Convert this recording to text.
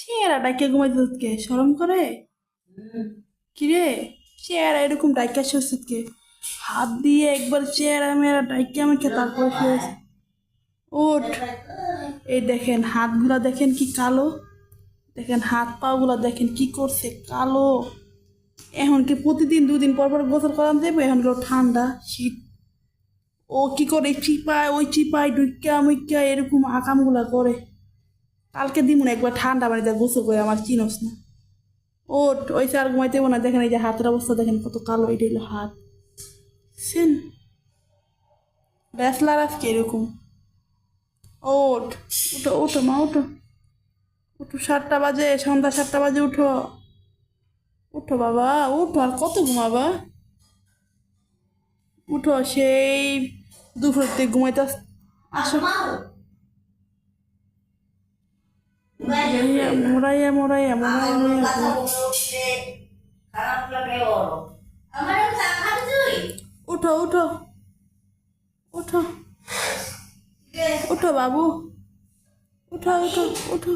চেহারা ডাইকা ঘুমাইতে কে শরম করে? কিরে, চেহারা এরকম ডাইকা শুয়েছিস কে? হাত দিয়ে একবার চেহারা মেরা ডাইকা আমাকে তারপরে শুয়েছে। ওঠ, এই দেখেন হাতগুলা দেখেন কি কালো, দেখেন হাত পা গুলা দেখেন কি করছে কালো। এখন কি প্রতিদিন দুদিন পর পর গোসল করান দেবে? এখন কেউ ঠান্ডা শীত, ও কি করে চিপায় ওই চিপায় ডুইকা মুইকা এরকম আকামগুলা করে। কালকে দিমুন একবার ঠান্ডা পানিতে গোসল করে, আমার চিনস না। ওঠ, ওই আর ঘুমাইতে না, দেখেন এই যে হাতের অবস্থা দেখেন কত কালো, এটা হলো হাত। সেন ব্যাচলার আজকে এরকম। ওঠ, উঠো উঠো মা উঠো, উঠো 7টা বাজে, সন্ধ্যা 7টা বাজে উঠো। উঠো বাবা উঠো, আর কত ঘুমাবা? উঠো, সেই দুপুর থেকে ঘুমাইতে আসো। মোরাইয়া মোরাইয়া মোরাইয়া মোরাইয়া মোরাইয়া। উঠো উঠো উঠো, উঠো বাবু, উঠো উঠো উঠো।